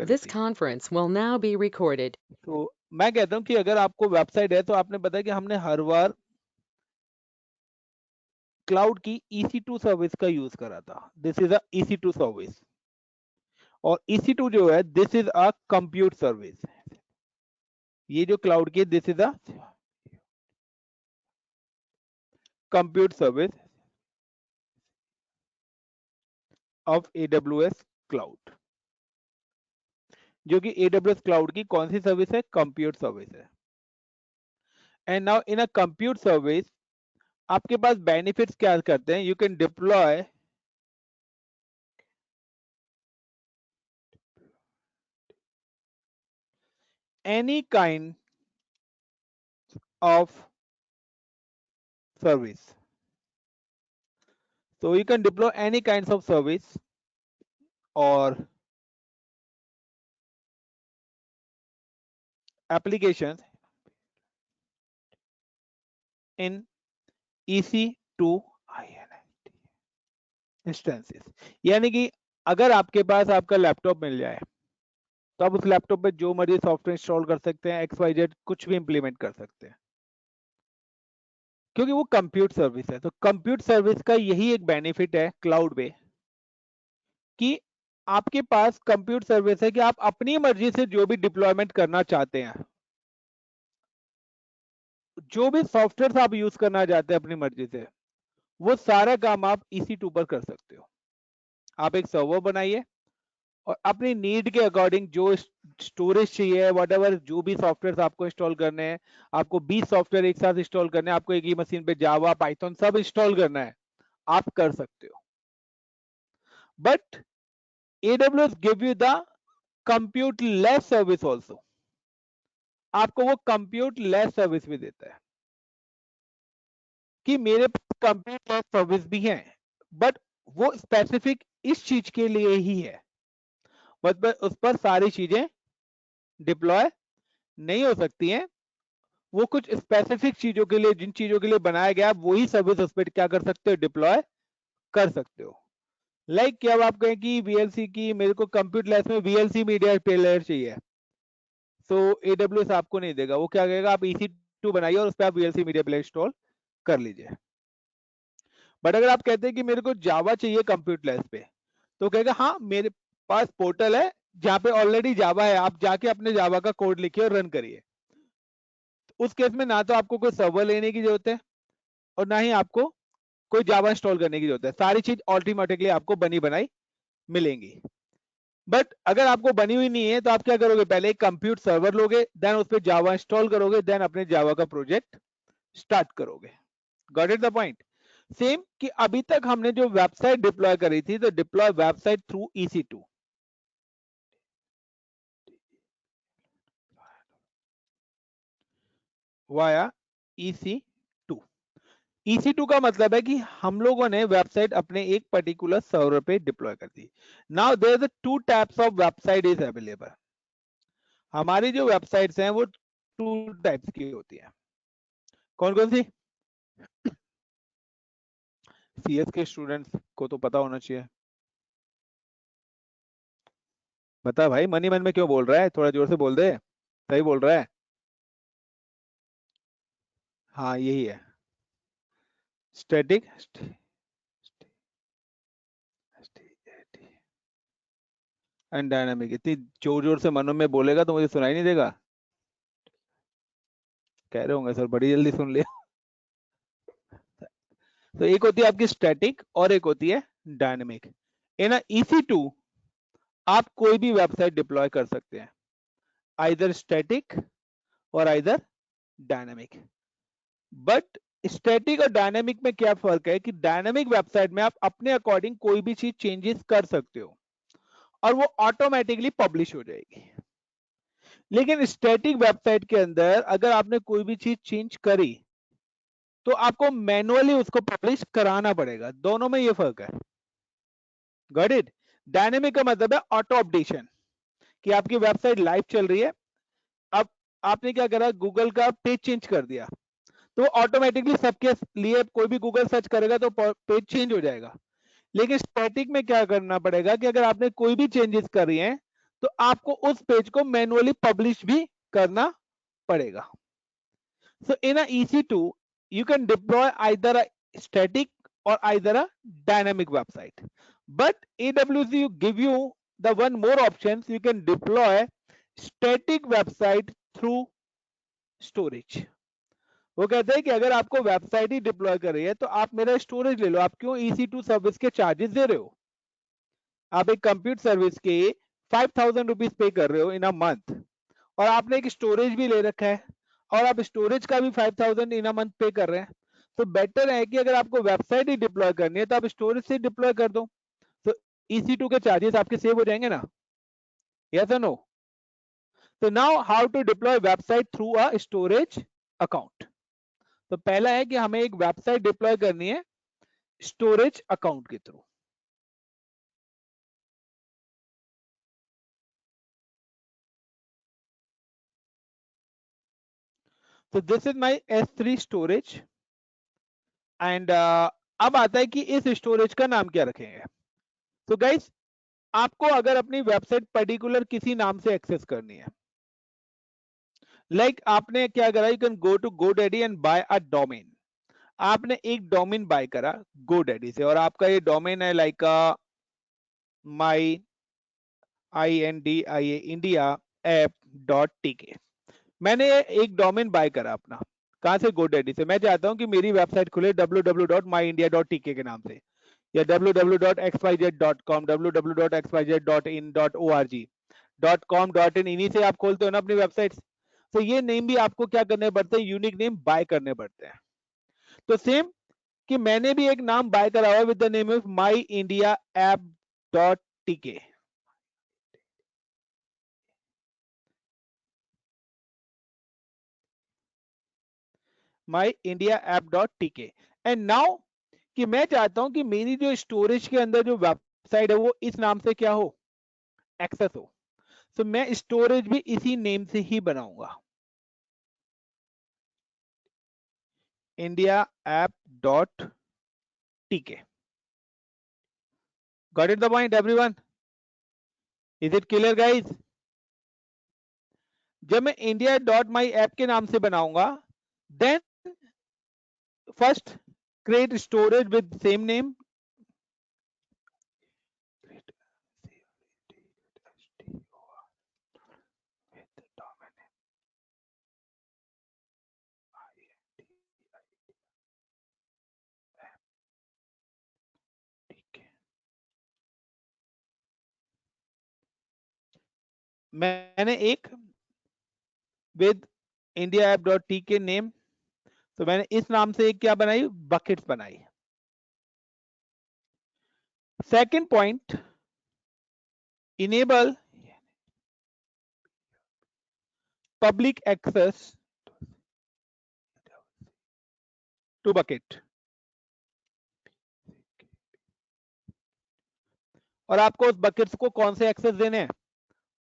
करी This थी। conference will now be recorded. तो मैं कहता हूं कि अगर आपको वेबसाइट है तो आपने बताया कि हमने हर बार क्लाउड की EC2 सर्विस का यूज करा था। This is a EC2 service, और EC2 जो है this is a compute service. ये जो क्लाउड की this is a compute service of AWS cloud, जो कि AWS क्लाउड की कौन सी सर्विस है? कंप्यूट सर्विस है। And now in a compute service आपके पास बेनिफिट्स क्या करते हैं? You can deploy any kind of service. So you can deploy any kinds of service or applications in EC2 instances. यानी कि अगर आपके पास आपका लैपटॉप मिल जाए तो आप उस लैपटॉप पे जो मर्जी सॉफ्टवेयर इंस्टॉल कर सकते हैं, XYZ कुछ भी इंप्लीमेंट कर सकते हैं, क्योंकि वो कंप्यूट सर्विस है। तो कंप्यूट सर्विस का यही एक बेनिफिट है क्लाउड पे कि आपके पास कंप्यूट सर्विस है कि आप अपनी मर्जी से जो भी डिप्लॉयमेंट करना चाहते हैं, जो भी सॉफ्टवेयर आप यूज करना चाहते हैं अपनी मर्जी से, वो सारा काम आप EC2 पर कर सकते हो। आप एक सर्वर बनाइए और अपनी नीड के अकॉर्डिंग जो स्टोरेज चाहिए, व्हाटएवर जो भी सॉफ्टवेयर आपको इंस्टॉल करने हैं, आपको 20 सॉफ्टवेयर एक साथ इंस्टॉल करने हैं, आपको एक ही मशीन पे जावा पाइथन सब इंस्टॉल करना है, आप कर सकते हो। But AWS give you the compute less service also, आपको वो कंप्यूट लेस सर्विस भी देता है कि मेरे पास कंप्यूट लेस सर्विस भी है, बट वो स्पेसिफिक इस चीज के लिए ही है, बट उस पर सारी चीजें डिप्लॉय नहीं हो सकती हैं। वो कुछ स्पेसिफिक चीजों के लिए, जिन चीजों के लिए बनाया गया, वही सर्विस उस पर क्या कर सकते हो? डिप्लॉय कर सकते हो। लाइक क्या आप कहें कि VLC की मेरे को कंप्यूट लेस में VLC मीडिया प्लेयर चाहिए, तो AWS आपको नहीं देगा। वो क्या कहेगा? आप EC2 बनाइए और उस पर आप VLC मीडिया प्लेयर इंस्टॉल कर लीजिए। बट अगर आप कहते हैं कि मेरे को जावा चाहिए कंप्यूट लेस पे, तो कहेगा हाँ मेरे पास पोर्टल है जहाँ पे ऑलरेडी जावा है, आप जाके अपने जावा का कोड लिखिए और रन करिए। उस केस में ना तो आपको कोई सर्वर लेने की जरूरत है और ना ही आपको कोई जावा इंस्टॉल करने की जरूरत है, सारी चीज ऑटोमेटिकली आपको बनी बनाई मिलेंगी। बट अगर आपको बनी हुई नहीं है तो आप क्या करोगे? पहले एक कंप्यूट सर्वर लोगे, देन उस पर जावा इंस्टॉल करोगे, देन अपने जावा का प्रोजेक्ट स्टार्ट करोगे। Got it the point? Same कि अभी तक हमने जो वेबसाइट डिप्लॉय करी थी, तो deploy website through EC2 via EC2। EC2 का मतलब है कि हम लोगों ने वेबसाइट अपने एक पर्टिकुलर सर्वर पे डिप्लॉय कर दी। Now there are two types of website is available. हमारी जो वेबसाइट्स हैं वो टू टाइप्स की होती हैं। कौन कौन सी? CS के स्टूडेंट्स को तो पता होना चाहिए। बता भाई, मन ही मन में क्यों बोल रहा है? थोड़ा जोर से बोल दे, सही बोल रहा है। हाँ यही है, स्टैटिक एंड डायनामिक। इतनी जोर जोर से मनों में बोलेगा तो मुझे सुनाई नहीं देगा। कह रहे होंगे सर बड़ी जल्दी सुन लिया। तो एक होती है आपकी स्टैटिक और एक होती है डायनामिक। इन EC2 आप कोई भी वेबसाइट डिप्लॉय कर सकते हैं, आइदर स्टैटिक और आइदर डायनामिक। बट स्टैटिक और डायनामिक में क्या फर्क है कि डायनामिक वेबसाइट में आप अपने अकॉर्डिंग कोई भी चीज चेंजेस कर सकते हो और वो ऑटोमेटिकली पब्लिश हो जाएगी। लेकिन स्टैटिक वेबसाइट के अंदर अगर आपने कोई भी चीज चेंज करी तो आपको मैनुअली उसको पब्लिश कराना पड़ेगा। दोनों में ये फर्क है। Got it? डायनेमिक का मतलब है ऑटो अपडेशन, कि आपकी वेबसाइट लाइव चल रही है, अब आपने क्या करा? गूगल का पेज चेंज कर दिया, तो ऑटोमेटिकली सबके लिए कोई भी गूगल सर्च करेगा तो पेज चेंज हो जाएगा। लेकिन स्टैटिक में क्या करना पड़ेगा कि अगर आपने कोई भी चेंजेस करी हैं तो आपको उस पेज को मैनुअली पब्लिश भी करना पड़ेगा. So in a EC2 you can deploy either a static or either a dynamic website, but AWS give you the one more options. You can deploy static website through storage. वो कहते हैं कि अगर आपको website ही deploy कर रही है तो आप मेरा स्टोरेज ले लो. आप क्यों EC2 सर्विस के चार्जेस दे रहे हो? आप एक कंप्यूट सर्विस के 5,000 रुपीज पे कर रहे हो इन अ मंथ, और आपने एक स्टोरेज भी ले रखा है, और आप स्टोरेज का भी 5,000 इन अ मंथ पे कर रहे हैं. तो बेटर है कि अगर आपको वेबसाइट ही डिप्लॉय करनी है तो आप स्टोरेज से डिप्लॉय कर दो. तो EC2 के चार्जेस आपके सेव हो जाएंगे ना. यस और नो? तो now how to deploy website through a storage account. तो पहला है कि हमें एक वेबसाइट डिप्लॉय करनी है स्टोरेज अकाउंट के थ्रू. तो this is my S3 storage and अब आता है कि इस स्टोरेज का नाम क्या रखेंगे. तो गाइस, आपको अगर अपनी वेबसाइट पर्टिकुलर किसी नाम से एक्सेस करनी है, लाइक आपने क्या करा, you can go to GoDaddy and buy a domain. आपने एक डोमेन बाय करा GoDaddy से, और आपका ये डोमेन है like my India app .tk. मैंने एक डोमेन बाय करा अपना. कहां से? GoDaddy से. मैं चाहता हूं कि मेरी वेबसाइट खुले www.myindia.tk के नाम से, या www.xyz.com, www.xyz.in, .org, .com, .in, इन्हीं से आप खोलते हो ना अपनी वेबसाइट. तो ये नेम भी आपको क्या करने पड़ते हैं? यूनिक नेम बाय करने पड़ते हैं. तो सेम कि मैंने भी एक नाम बाय करा हुआ with the name of my India app .tk. My India app .tk. And now कि मैं चाहता हूं कि मेरी जो स्टोरेज के अंदर जो वेबसाइट है वो इस नाम से क्या हो? एक्सेस हो. तो मैं स्टोरेज भी इसी नेम से ही बनाऊंगा, India app .tk. Got it the point everyone? Is it clear guys? जब मैं इंडिया .my ऐप के नाम से बनाऊंगा, then first create storage with same name. मैंने एक with India app .tk name, तो मैंने इस नाम से एक क्या बनाई? बकेट्स बनाई. Second point, enable public access to bucket. और आपको उस बकेट्स को कौन से एक्सेस देने हैं?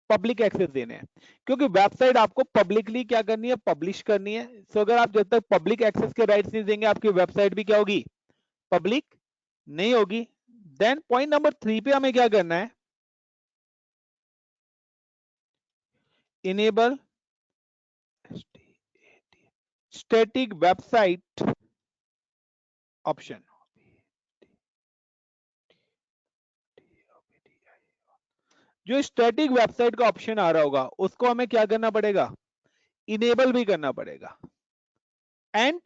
पब्लिक एक्सेस देने हैं, क्योंकि वेबसाइट आपको पब्लिकली क्या करनी है? पब्लिश करनी है. सो अगर आप जब तक पब्लिक एक्सेस के राइट्स नहीं देंगे, आपकी वेबसाइट भी क्या होगी? पब्लिक नहीं होगी. देन पॉइंट नंबर 3 पे हमें क्या करना है? Enable static website option. जो स्टैटिक वेबसाइट का ऑप्शन आ रहा होगा उसको हमें क्या करना पड़ेगा? इनेबल भी करना पड़ेगा. And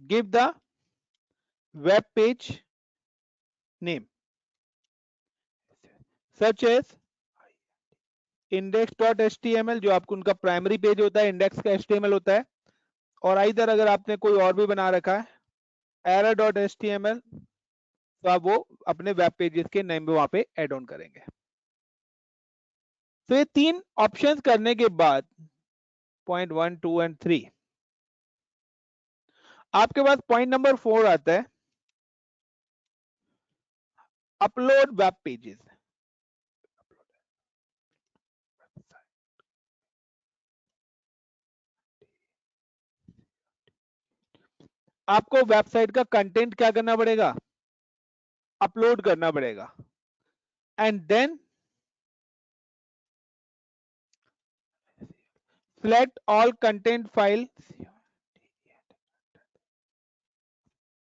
give the web page name such as index.html, जो आपको उनका प्राइमरी पेज होता है, इंडेक्स का HTML होता है. और इधर अगर आपने कोई और भी बना रखा है error.html, तो आप वो अपने वेब पेजेस के नेम में वहां पे ऐड ऑन करेंगे. तो ये 3 ऑप्शंस करने के बाद पॉइंट 1, 2 एंड 3, आपके पास पॉइंट नंबर 4 आता है, अपलोड वेब पेजेस. आपको वेबसाइट का कंटेंट क्या करना पड़ेगा? अपलोड करना पड़ेगा. and then select all content files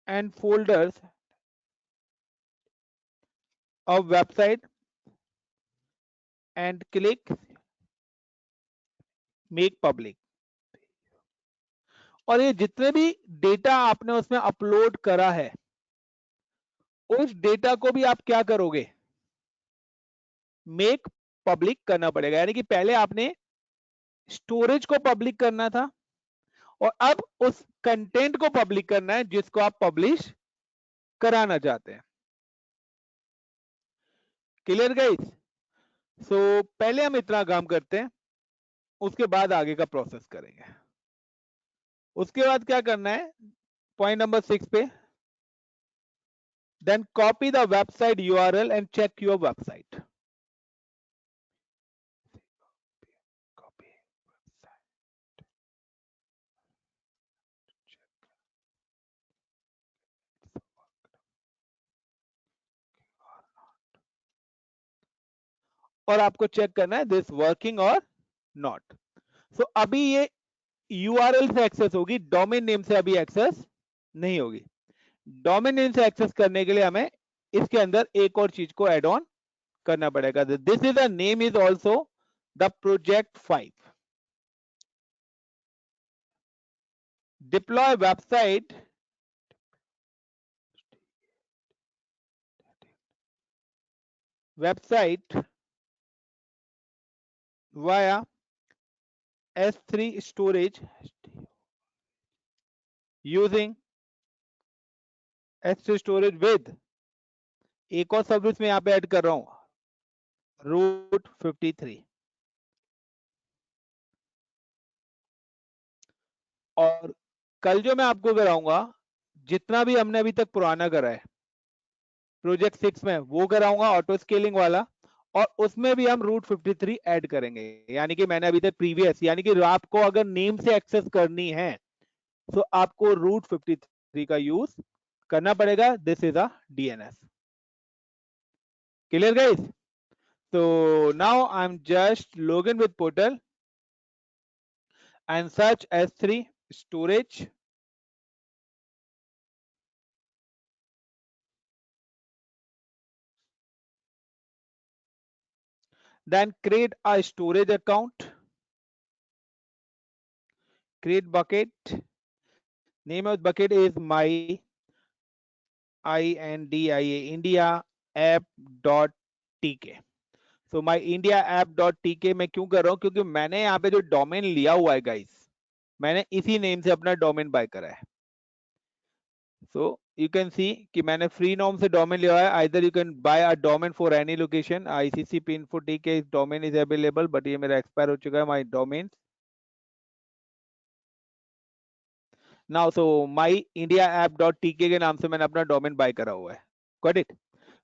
and folders of website and click make public। और ये जितने भी डेटा आपने उसमें अपलोड करा है उस डेटा को भी आप क्या करोगे, मेक पब्लिक करना पड़ेगा। यानी कि पहले आपने स्टोरेज को पब्लिक करना था और अब उस कंटेंट को पब्लिक करना है जिसको आप पब्लिश कराना चाहते हैं। Clear guys? सो पहले हम इतना काम करते हैं, उसके बाद आगे का प्रोसेस करेंगे। उसके बाद क्या करना है, पॉइंट नंबर 6 पे, then copy the website URL and check your website. और आपको चेक करना है दिस वर्किंग और नॉट। सो अभी ये यूआरएल से एक्सेस होगी, डोमेन नेम से अभी एक्सेस नहीं होगी। डोमेन नेम से एक्सेस करने के लिए हमें इसके अंदर एक और चीज को एड ऑन करना पड़ेगा। This is the name is also the project 5। Deploy website via S3 storage using S3 storage with एक और सर्विस में यहां पे ऐड कर रहा हूं, रूट 53। और कल जो मैं आपको कराऊंगा, जितना भी हमने अभी तक पुराना करा है प्रोजेक्ट 6 में, वो कराऊंगा ऑटो स्केलिंग वाला, और उसमें भी हम रूट 53 ऐड करेंगे। यानी कि मैंने अभी तक प्रीवियस, यानी कि आपको अगर नेम से एक्सेस करनी है तो आपको रूट 53 का यूज करना पड़ेगा। This is a DNS. Clear guys? so now I'm just login with portal and search S3 storage, then create a storage account, create bucket, name of bucket is my India app.tk। so my India app.tk मैं क्यों कर रहा हूं, क्योंकि मैंने यहाँ पे जो डोमेन लिया हुआ है गाइस, मैंने इसी नेम से अपना डोमेन बाय करा है। सो यू कैन सी कि मैंने फ्री नॉम से डोमेन लिया है। Either you can buy a domain for any location. ICC पिन4tk डोमेन इज अवेलेबल, बट ये मेरा एक्सपायर हो चुका है my domain now. So my India app.tk के नाम से मैंने अपना डोमेन बाय करा हुआ है। Got it?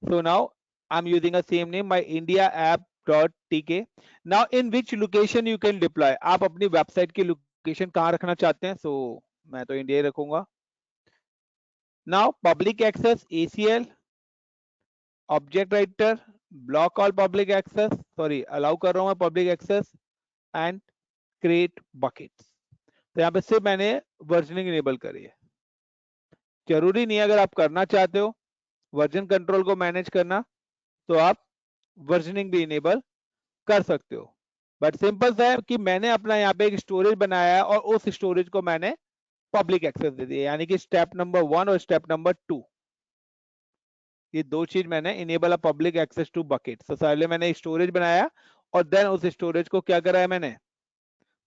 So now I am using a same name, my India app.tk। Now in which location you can deploy, आप अपनी वेबसाइट की लोकेशन कहाँ रखना चाहते हैं। सो मैं तो इंडिया ही रखूंगा। Now public access ACL, object writer, block all public access, sorry allow कर रहा हूं मैं public access, and create buckets. तो यहाँ पे सिर्फ मैंने वर्जनिंग इनेबल करी है। जरूरी नहीं है, अगर आप करना चाहते हो वर्जन कंट्रोल को मैनेज करना तो आप वर्जनिंग भी इनेबल कर सकते हो। बट सिंपल सा है कि मैंने अपना यहाँ पे एक स्टोरेज बनाया है और उस स्टोरेज को मैंने पब्लिक एक्सेस दे दिया। यानी कि स्टेप नंबर 1 और स्टेप नंबर 2, ये दो चीज मैंने enable a public access to bucket. तो पहले मैंने स्टोरेज बनाया और देन उस स्टोरेज को क्या करा है, मैंने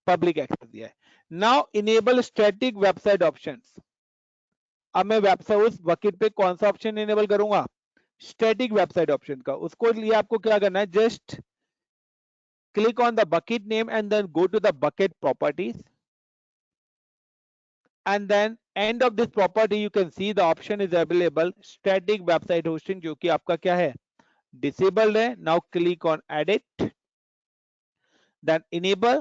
पब्लिक एक्सेस दिया है। Now enable static website options. अब मैं वेबसाइट उस बकेट पे कौन सा ऑप्शन इनेबल करूंगा, स्टैटिक वेबसाइट ऑप्शन का। उसको लिए आपको क्या करना है, just click on the bucket name and then go to the bucket properties, and then end of this property you can see the option is available static website hosting, जो कि आपका क्या है, disabled है। now click on edit, then enable,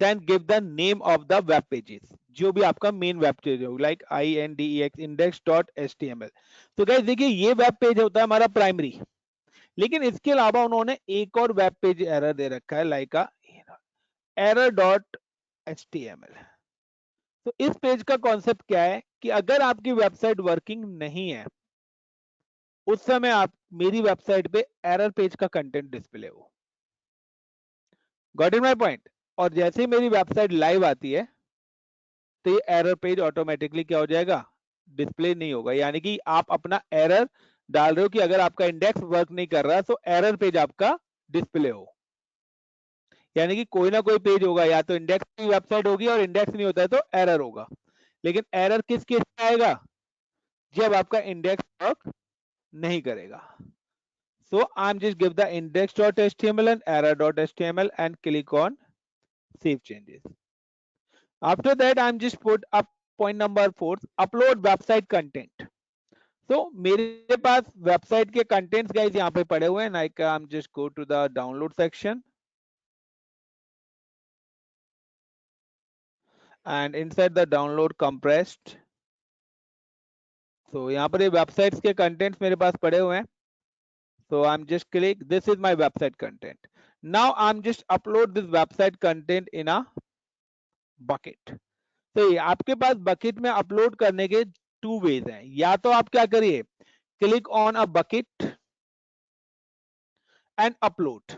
then give the name of the web pages, जो भी आपका main web page हो, like index index.html। तो गाइस देखिए, ये वेब पेज होता है हमारा प्राइमरी, लेकिन इसके अलावा उन्होंने एक और वेब पेज एरर दे रखा है, लाइक error.html। तो इस पेज का कॉन्सेप्ट क्या है कि अगर आपकी वेबसाइट वर्किंग नहीं है उस समय आप मेरी वेबसाइट पे एरर पेज का कंटेंट डिस्प्ले हो। Got it my point. और जैसे ही मेरी वेबसाइट लाइव आती है तो ये एरर पेज ऑटोमेटिकली क्या हो जाएगा, डिस्प्ले नहीं होगा। यानी कि आप अपना एरर डाल रहे हो कि अगर आपका इंडेक्स वर्क नहीं कर रहा तो एरर पेज आपका डिस्प्ले हो। यानी कि कोई ना कोई पेज होगा, या तो इंडेक्स की वेबसाइट होगी और इंडेक्स नहीं होता है तो एरर होगा। लेकिन एरर किस केस में आएगा, जब आपका इंडेक्स वर्क नहीं करेगा। So I'm just give the index.html and error.html and click on save changes. After that I'm just put up point number 4, upload website content. So मेरे पास वेबसाइट के कंटेंट्स गाइस यहाँ पे पड़े हुए हैं। Like I'm just go to the download section and inside the download compressed. So यहाँ पर ये वेबसाइट्स के कंटेंट्स मेरे पास पड़े हुए हैं। So I'm just click, this is my website content. Now I'm just upload this website content in a bucket. तो ये आपके पास बकेट में अपलोड करने के 2 वेज हैं। या तो आप क्या करिए, click on a bucket and upload.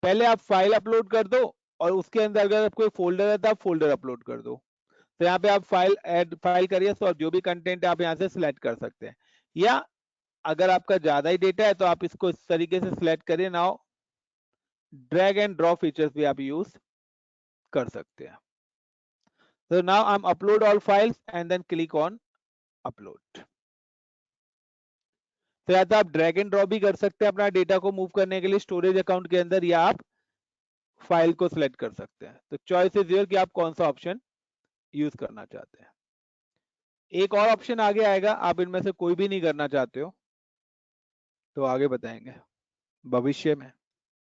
पहले आप फाइल अपलोड कर दो और उसके अंदर अगर कोई फोल्डर है तो आप फोल्डर अपलोड कर दो। तो यहाँ पे आप फाइल ऐड फाइल करिए, तो जो भी कंटेंट है आप यहाँ से सिलेक्ट कर सकते हैं। या अगर आपका ज्यादा ही डेटा है तो आप इसको इस तरीके से सिलेक्ट करिए। Now drag and draw features भी आप यूज कर सकते हैं। So now I'm upload all files and then click on upload. तो या तो आप ड्रैग एंड ड्रॉप भी कर सकते हैं अपना डेटा को मूव करने के लिए स्टोरेज अकाउंट के अंदर, या आप फाइल को सिलेक्ट कर सकते हैं। तो चॉइस इज योर कि आप कौन सा ऑप्शन यूज करना चाहते हैं। एक और ऑप्शन आगे आएगा, आप इनमें से कोई भी नहीं करना चाहते हो तो आगे बताएंगे, भविष्य में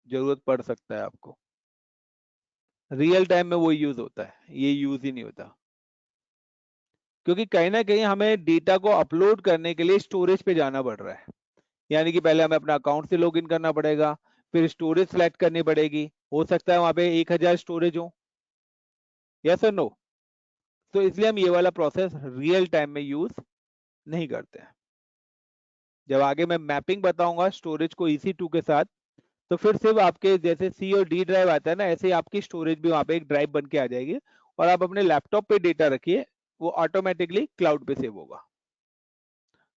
जरूरत पड़ सकता है आपको। रियल टाइम में वो यूज होता है, ये यूज ही नहीं होता, क्योंकि कहीं ना कहीं हमें डेटा को अपलोड करने के लिए स्टोरेज पे जाना पड़ रहा है। यानी कि पहले हमें अपना अकाउंट से लॉगिन करना पड़ेगा, फिर स्टोरेज सेलेक्ट करनी पड़ेगी। हो सकता है वहां पे 1000 स्टोरेज हो, यस और नो। तो इसलिए हम ये वाला प्रोसेस रियल टाइम में यूज नहीं करते हैं। जब आगे मैं मैपिंग बताऊंगा स्टोरेज को EC2 के साथ, तो फिर सिर्फ आपके जैसे C और D ड्राइव आता है ना, ऐसे ही आपकी स्टोरेज भी वहां पे एक ड्राइव बन के आ जाएगी और आप अपने लैपटॉप पे डेटा रखिए, वो ऑटोमेटिकली क्लाउड पे सेव होगा।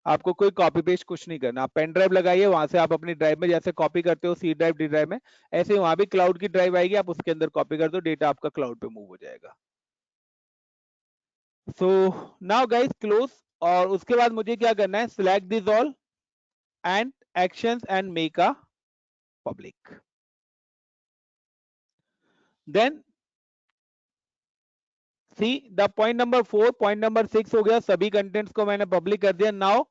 आपको कोई कॉपी पेस्ट कुछ नहीं करना। आप पेन ड्राइव लगाइए, वहां से आप अपनी ड्राइव में जैसे कॉपी करते हो C ड्राइव D ड्राइव में, ऐसे वहां भी क्लाउड की ड्राइव आएगी, आप उसके अंदर कॉपी कर दो, डेटा आपका क्लाउड पे मूव हो जाएगा। So now guys close. और उसके बाद मुझे क्या करना है, select this all and actions and make a public. Then see the point number 4, point number 6 हो गया, सभी कंटेंट्स को मैंने पब्लिक कर दिया। नाउ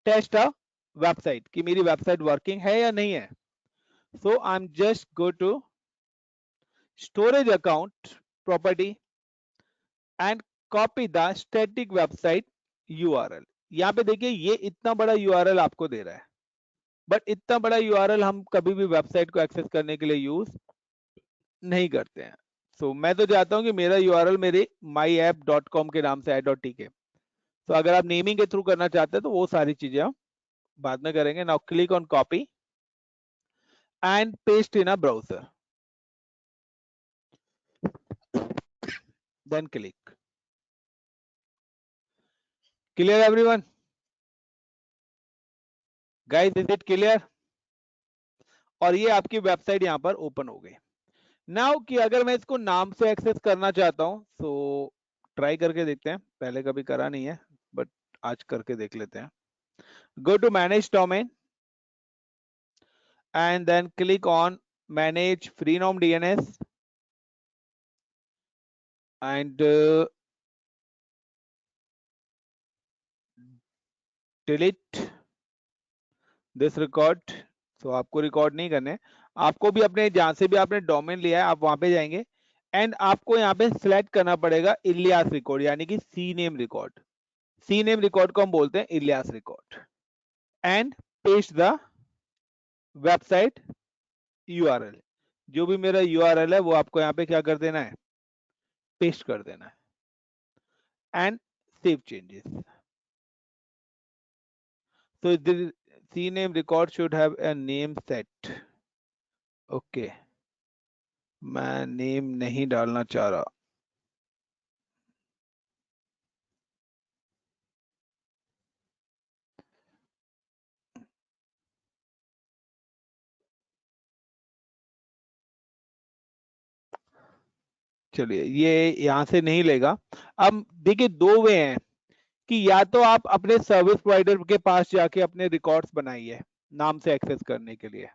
टेस्ट अ वेबसाइट कि मेरी वेबसाइट वर्किंग है या नहीं है। So I am just go to storage account property and copy the static website URL। यहाँ पे देखिए ये इतना बड़ा URL आपको दे रहा है, बट इतना बड़ा URL हम कभी भी वेबसाइट को एक्सेस करने के लिए यूज नहीं करते हैं। सो मैं तो चाहता हूं कि मेरा URL मेरे myapp.com के नाम से है .tk। तो अगर आप नेमिंग के थ्रू करना चाहते हैं तो वो सारी चीजें हम बाद में करेंगे। Now click on copy and paste in a browser, then click. Clear everyone? Guys is it clear? और ये आपकी वेबसाइट यहाँ पर ओपन हो गई। नाउ कि अगर मैं इसको नाम से एक्सेस करना चाहता हूँ तो ट्राई करके देखते हैं, पहले कभी करा नहीं है बट आज करके देख लेते हैं। Go to manage domain and then click on manage freenom DNS and delete this record. तो आपको रिकॉर्ड नहीं करने, आपको भी अपने जहां से भी आपने डोमेन लिया है आप वहां पे जाएंगे एंड आपको यहाँ पे सिलेक्ट करना पड़ेगा इलियास रिकॉर्ड, यानी कि C name record. C name record को हम बोलते हैं alias record and paste the website URL, जो भी मेरा URL है वो आपको यहाँ पे क्या कर देना है, पेस्ट कर देना है and save changes. So the CNAME record should have a name set. Okay, मैं नेम नहीं डालना चाह रहा. चलिए ये यहां से नहीं लेगा. अब देखिए दो वे हैं कि या तो आप अपने सर्विस प्रोवाइडर के पास जाके अपने रिकॉर्ड्स बनाइए नाम से एक्सेस करने के लिए,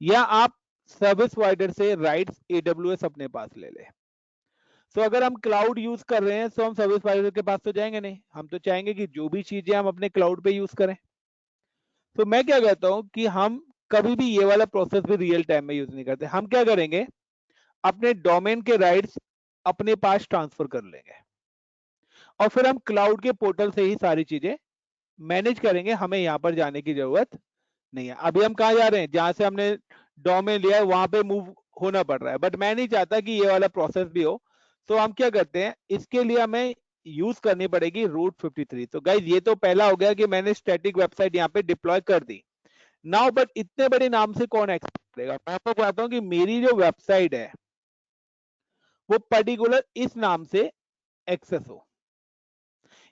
या आप सर्विस प्रोवाइडर से राइट्स AWS अपने पास ले ले. तो अगर हम क्लाउड यूज कर रहे हैं तो हम सर्विस प्रोवाइडर के पास तो जाएंगे नहीं, हम तो चाहेंगे कि जो भी चीजें हम अपने क्लाउड पे यूज करें. तो मैं क्या कहता हूं कि हम कभी भी ये वाला प्रोसेस भी रियल टाइम में यूज नहीं करते. हम क्या करेंगे, अपने डोमेन के राइट्स अपने पास ट्रांसफर कर लेंगे और फिर हम क्लाउड के पोर्टल से ही सारी चीजें मैनेज करेंगे. हमें यहाँ पर जाने की जरूरत नहीं है. अभी हम कहाँ जा रहे हैं, जहां से हमने डोमेन लिया है वहां पे मूव होना पड़ रहा है, बट मैं नहीं चाहता कि ये वाला प्रोसेस भी हो. तो हम क्या करते हैं, इसके लिए हमें यूज करनी पड़ेगी रूट 53. तो गाइज ये तो पहला हो गया कि मैंने स्टैटिक वेबसाइट यहाँ पे डिप्लॉय कर दी. नाउ बट इतने बड़े नाम से कौन एक्सेस करेगा. मैं आपको कहता हूं कि मेरी जो वेबसाइट है वो पर्टिकुलर इस नाम से एक्सेस हो,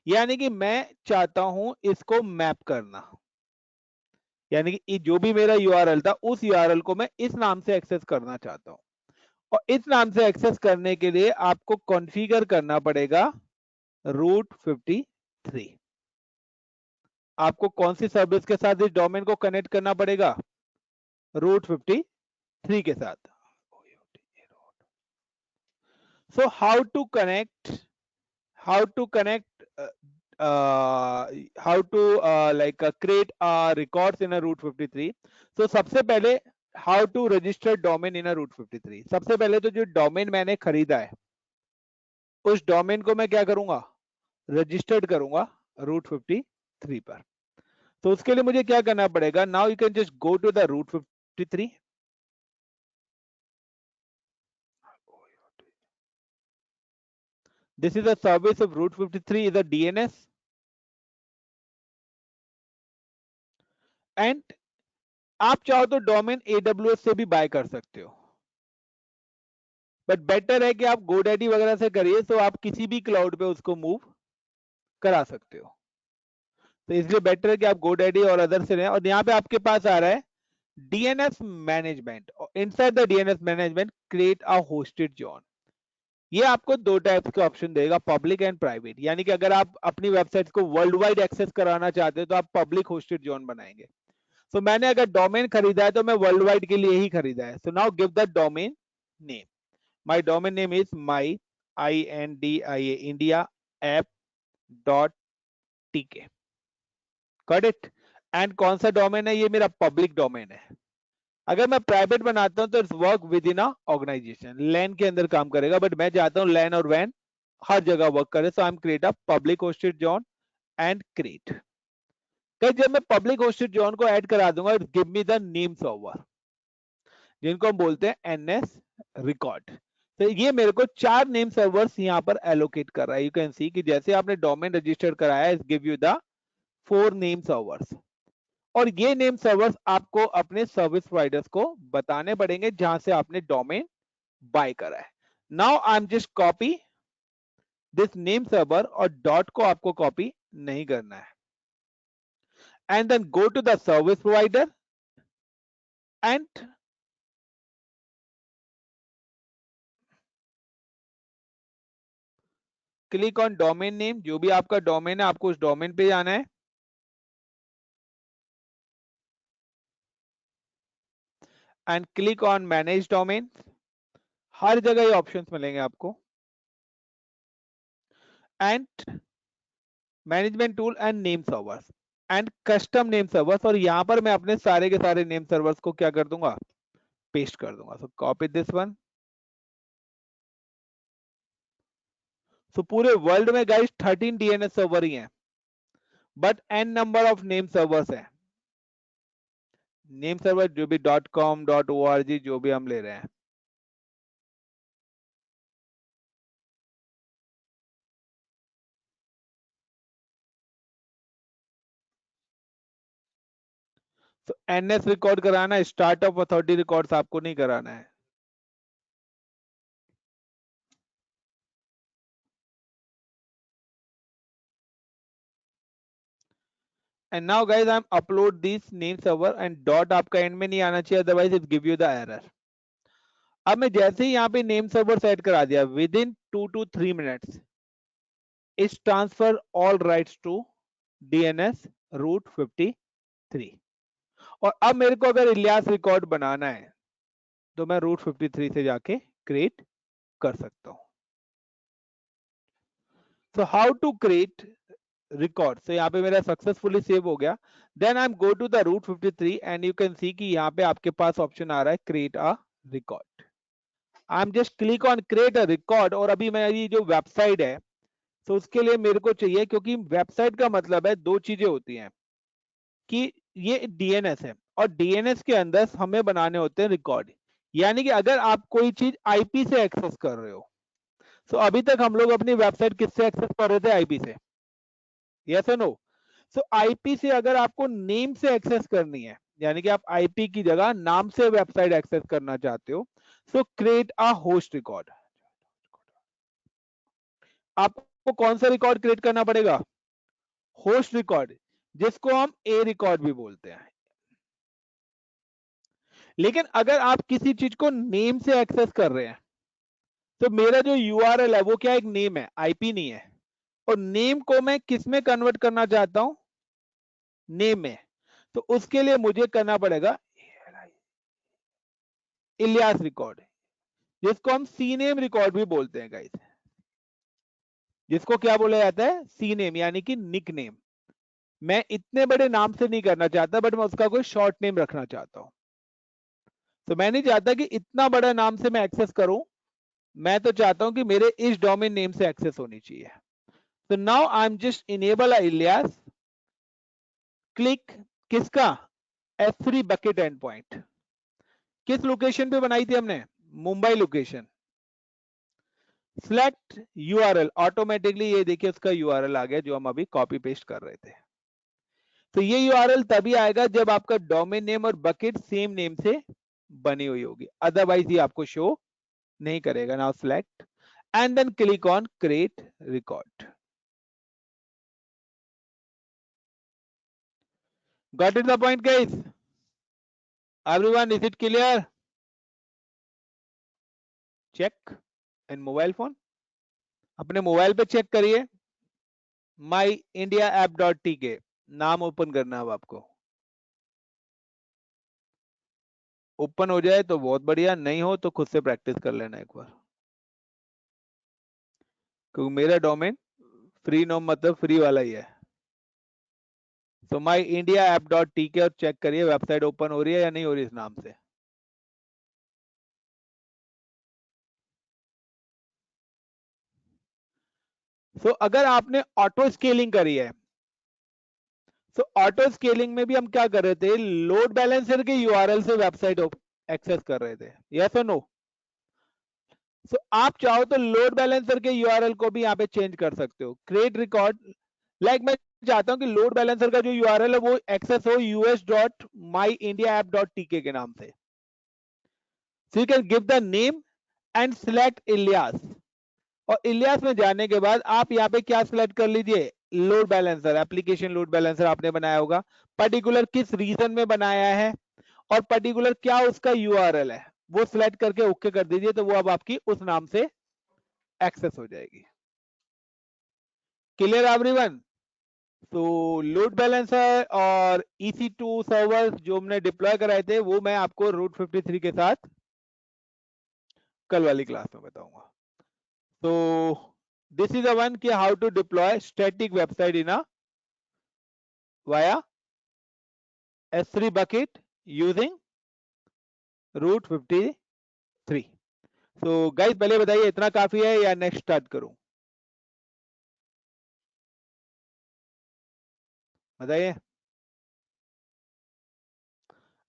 यानी कि मैं चाहता हूं इसको मैप करना, यानी कि जो भी मेरा URL था उस URL को मैं इस नाम से एक्सेस करना चाहता हूं. और इस नाम से एक्सेस करने के लिए आपको कॉन्फ़िगर करना पड़ेगा रूट 53. आपको कौन सी सर्विस के साथ इस डोमेन को कनेक्ट करना पड़ेगा, रूट 53 के साथ. So how to connect, how to connect, how to create records in a root 53. So सबसे पहले how to register domain in a root 53. सबसे पहले तो जो डोमेन मैंने खरीदा है उस डोमेन को मैं क्या करूंगा, रजिस्टर्ड करूंगा रूट 53 पर. तो उसके लिए मुझे क्या करना पड़ेगा, now you can just go to the root 53. This is a service of root 53 is a DNS, and आप चाहो तो डोमेन AWS से भी बाय कर सकते हो, बट बेटर है कि आप GoDaddy वगैरह से करिए तो आप किसी भी क्लाउड पे उसको मूव करा सकते हो. तो इसलिए बेटर है कि आप GoDaddy और अदर से लें. और यहाँ पे आपके पास आ रहा है DNS management. Inside the DNS management create a hosted zone. ये आपको दो टाइप्स के ऑप्शन देगा, पब्लिक एंड प्राइवेट. यानी कि अगर आप अपनी वेबसाइट को वर्ल्ड वाइड एक्सेस कराना चाहते हो तो आप पब्लिक होस्टेड जोन बनाएंगे. तो मैंने अगर डोमेन खरीदा है तो मैं वर्ल्ड वाइड के लिए ही खरीदा है. So now give the domain name. My domain name is my INDIA India app.tk. Got it. And कौन सा डोमेन है, ये मेरा पब्लिक डोमेन है. अगर मैं प्राइवेट बनाता हूं तो it's work with in a organisation, LAN के अंदर काम करेगा, बट मैं चाहता हूं लैन और वैन हर जगह वर्क करे. So I am create a public hosted zone and create. जब मैं पब्लिक होस्टेड जोन को ऐड करा दूंगा, give me the name server, जिनको हम बोलते हैं NS रिकॉर्ड. तो ये मेरे को 4 नेम सर्वर्स यहाँ पर एलोकेट कर रहा है. यू कैन सी कि जैसे आपने डोमेन रजिस्टर कराया है, give you the 4 name servers. और ये नेम सर्वर्स आपको अपने सर्विस प्रोवाइडर्स को बताने पड़ेंगे जहां से आपने डोमेन बाय करा है. Now I am just copy this name server, और डॉट को आपको कॉपी नहीं करना है. And then go to the service provider and click on domain name. जो भी आपका डोमेन है आपको उस डोमेन पे जाना है and click on manage domain. हर जगह ये ऑप्शंस मिलेंगे आपको, and management tool and name servers and custom name servers. और यहां पर मैं अपने सारे के सारे नेम सर्वर्स को क्या कर दूंगा, पेस्ट कर दूंगा. So copy this one. So पूरे वर्ल्ड में गाइस 13 DNS सर्वर ही हैं, but n number of name servers हैं. नेम सर्वर जो भी .com .org जो भी हम ले रहे हैं। तो एनएस रिकॉर्ड कराना है, स्टार्ट ऑफ अथॉरिटी रिकॉर्ड्स आपको नहीं कराना है। And now guys I am upload this name server and dot आपका एंड में नहीं आना चाहिए, otherwise it give you the error. अब मैं जैसे ही यहाँ पे नेम सर्वर सेट करा दिया, within 2 to 3 minutes is transfer all rights to DNS route 53। और अब मेरे को अगर इलियास रिकॉर्ड बनाना है तो मैं रूट 53 से जाके क्रिएट कर सकता हूं। So how to create record. So यहाँ पे मेरा सक्सेसफुली सेव हो गया। Then I am go to the root 53 and you can see कि यहाँ पे आपके पास ऑप्शन आ रहा है create a record. I am just click on create a record. और अभी मेरी जो वेबसाइट है तो उसके लिए मेरे को चाहिए, क्योंकि वेबसाइट का मतलब है दो चीजें होती हैं कि ये डीएनएस है और डीएनएस के अंदर हमें बनाने होते हैं रिकॉर्ड। यानी कि अगर आप कोई चीज आईपी से एक्सेस कर रहे हो, तो अभी तक हम लोग अपनी वेबसाइट किससे एक्सेस कर रहे थे? आईपी से, यस और नो? सो आईपी से अगर आपको नेम से एक्सेस करनी है, यानी कि आप आईपी की जगह नाम से वेबसाइट एक्सेस करना चाहते हो, सो क्रिएट अ होस्ट रिकॉर्ड। आपको कौन सा रिकॉर्ड क्रिएट करना पड़ेगा? होस्ट रिकॉर्ड, जिसको हम ए रिकॉर्ड भी बोलते हैं। लेकिन अगर आप किसी चीज को नेम से एक्सेस कर रहे हैं, तो मेरा जो यूआरएल है वो क्या, एक नेम है, आईपी नहीं है। और नेम को मैं किस में कन्वर्ट करना चाहता हूं? नेम में। तो उसके लिए मुझे करना पड़ेगा इलियास रिकॉर्ड, जिसको हम सी नेम रिकॉर्ड भी बोलते हैं गाइस। जिसको क्या बोला जाता है? सी नेम, यानी कि निक नेम। मैं इतने बड़े नाम से नहीं करना चाहता, बट मैं उसका कोई शॉर्ट नेम रखना चाहता हूं। तो मैं नहीं चाहता कि इतना बड़ा नाम से मैं एक्सेस करूं, मैं तो चाहता हूं कि मेरे इस डोमेन नेम से एक्सेस होनी चाहिए। तो now I am just enable Ilyas, click किसका? S3 bucket and point. किस लोकेशन पे बनाई थी हमने? Mumbai location. Select URL, automatically ये देखिए उसका यूआरएल आ गया जो हम अभी कॉपी पेस्ट कर रहे थे। तो ये यूआरएल तभी आएगा जब आपका डोमेन नेम और बकेट सेम नेम से बनी हुई होगी, अदरवाइज ये आपको शो नहीं करेगा। Now select and then click on create record. Got it the point guys? Everyone, is it clear? Check in mobile phone, अपने मोबाइल पे चेक करिए। My India app dot T K नाम open करना है अब आपको। ओपन हो जाए तो बहुत बढ़िया, नहीं हो तो खुद से प्रैक्टिस कर लेना एक बार, क्योंकि मेरा डोमेन फ्री नोम मतलब फ्री वाला ही है। तो माई इंडिया ऐप डॉट टी के और चेक करिए वेबसाइट ओपन हो रही है या नहीं हो रही इस नाम से। सो अगर आपने ऑटो स्केलिंग करी है, तो ऑटो स्केलिंग में भी हम क्या कर रहे थे? लोड बैलेंसर के यूआरएल से वेबसाइट एक्सेस कर रहे थे, यस और नो? सो आप चाहो तो लोड बैलेंसर के यूआरएल को भी यहाँ पे चेंज कर सकते हो। क्रिएट रिकॉर्ड, लाइक मैं चाहता हूं कि लोड बैलेंसर का जो यूआरएल है वो एक्सेस हो us.myindiaapp.tk के नाम से। So you can give the name and select Ilyas. और इलियास में जाने के बाद आप यहाँ पे क्या सिलेक्ट कर लीजिए? Load balancer, application load balancer आपने बनाया होगा, पर्टिकुलर किस रीजन में बनाया है और पर्टिकुलर क्या उसका यूआरएल है, वो सिलेक्ट करके ओके कर दीजिए। तो वो अब आपकी उस नाम से एक्सेस हो जाएगी। Clear everyone? तो लोड बैलेंसर और EC2 सर्वर्स जो हमने डिप्लॉय कराए थे वो मैं आपको रूट 53 के साथ कल वाली क्लास में बताऊंगा। तो दिस इज द वन कि how to deploy static website in a via S3 bucket using root 53। so guys पहले बताइए इतना काफी है या नेक्स्ट स्टार्ट करूं? बताइए।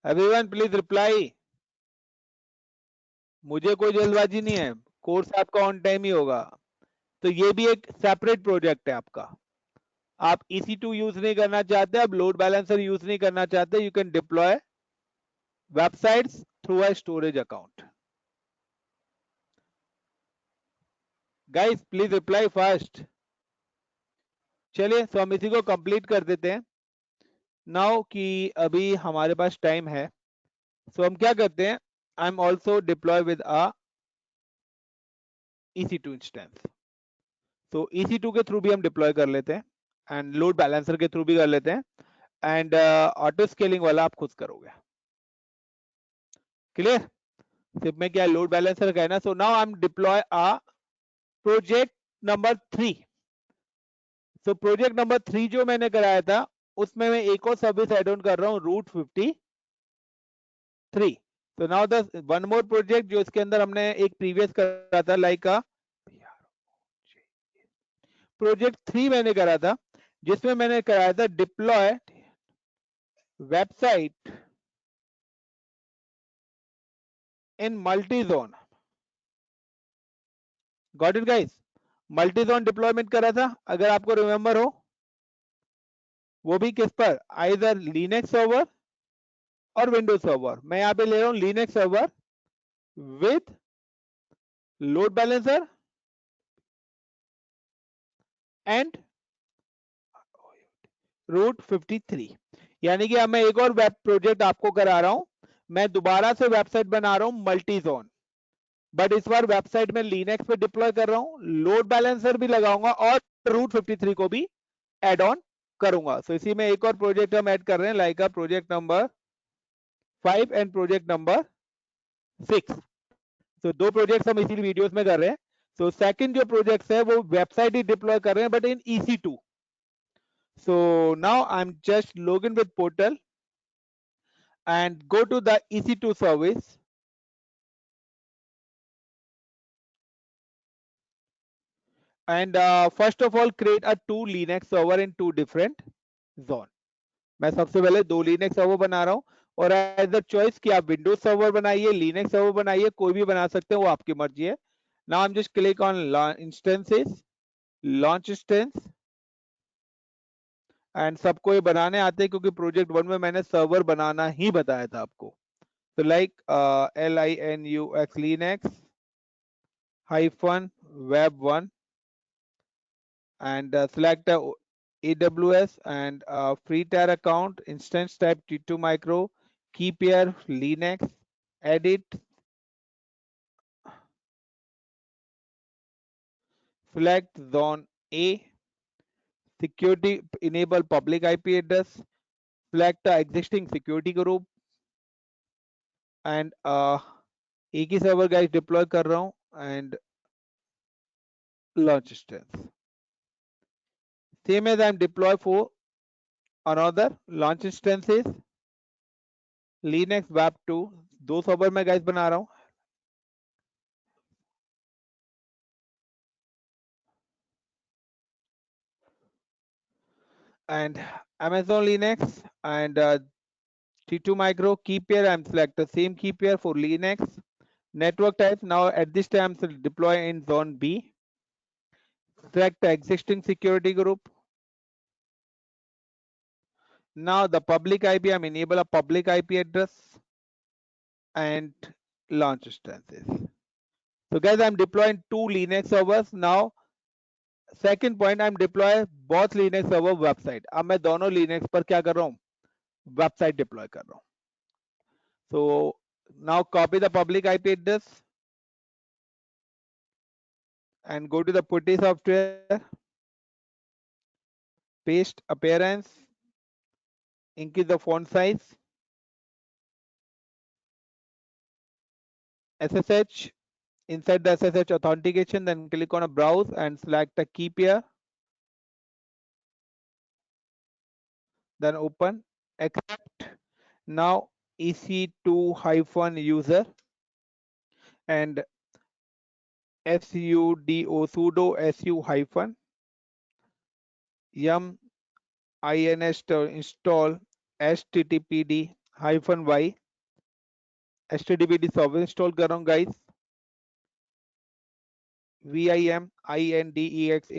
Everyone please reply. मुझे कोई जल्दबाजी नहीं है, कोर्स आपका ऑन टाइम ही होगा। तो ये भी एक सेपरेट प्रोजेक्ट है आपका। आप EC2 यूज नहीं करना चाहते, आप लोड बैलेंसर यूज नहीं करना चाहते, you can deploy websites through a storage account. Guys please reply fast. चलिए तो हम इसी को कंप्लीट कर देते हैं नाउ कि अभी हमारे पास टाइम है। सो हम क्या करते हैं, I am also deploy with a EC2 instance. तो EC2 के थ्रू भी हम डिप्लॉय कर लेते हैं एंड लोड बैलेंसर के थ्रू भी कर लेते हैं एंड ऑटो स्केलिंग वाला आप खुद करोगे। क्लियर? सिर्फ में क्या लोड बैलेंसर का है ना। So now I M deploy a project number 3। So project number 3 जो मैंने कराया था उसमें मैं एक और सर्विस एड ऑन कर रहा हूँ, रूट 53। तो now the one more project जो इसके अंदर हमने एक प्रीवियस करा था लाइक प्रोजेक्ट 3 मैंने करा था, जिसमें मैंने कराया था deploy website in multi zone. Got it guys? Multi zone deployment करा था अगर आपको रिमेंबर हो, वो भी किस पर, आइदर लिनक्स सर्वर और विंडोज सर्वर। मैं यहां पे ले रहा हूं Linux server with load balancer and route 53। यानी कि अब मैं एक और वेब प्रोजेक्ट आपको करा रहा हूं, मैं दोबारा से वेबसाइट बना रहा हूं मल्टी जोन, बट इस बार वेबसाइट में लिनक्स पे डिप्लॉय कर रहा हूं, लोड बैलेंसर भी लगाऊंगा और रूट 53 को भी एड ऑन करूंगा। सो इसी में एक और प्रोजेक्ट हम ऐड कर रहे हैं like project number 5 and project number 6। सो दो प्रोजेक्ट्स हम इसी वीडियोस में कर रहे हैं। सो सेकंड जो प्रोजेक्ट्स है वो वेबसाइट ही डिप्लॉय कर रहे हैं but in EC2। So now I'm just log in with portal and go to the EC2 service and first of all create a two Linux server in two different zone। मैं सबसे पहले दो Linux server बना रहा हूँ और as a choice कि आप विंडोज सर्वर बनाइए, लिनक्स सर्वर बनाइए, कोई भी बना सकते हैं, वो आपकी मर्जी है। Now I am just click on instances, launch instance and सबको ये बनाने आते हैं क्योंकि प्रोजेक्ट 1 में मैंने सर्वर बनाना ही बताया था आपको। तो like LINUX Linux hyphen web1 and select AWS and free tier account, instance type T2 micro, key pair Linux, edit, select zone A, security enable public IP address, select the existing security group and एक ही server guys deploy कर रहा हूँ and launch instance. Same as I'm deploy for another launch instances Linux web 2, दो server मैं guys बना रहा हूँ and Amazon Linux and T2 micro key pair. I'm select the same key pair for Linux. Network type now at this time deploy in zone B. Select the existing security group. Now the public IP, I'm enable a public IP address and launch instances. So guys, I'm deploying two Linux servers now. Second point, I'm deploy both Linux server website. अब मैं दोनों Linux पर क्या कर रहा हूँ, website deploy कर रहा हूँ। So now copy the public IP address and go to the Putty software, paste appearance, increase the font size, SSH, inside the SSH authentication, then click on a browse and select the key pair, then open, accept. Now EC2-user and sudo su hyphen yum install httpd -y HTTPD software install कर रहा हूँ guys, VIM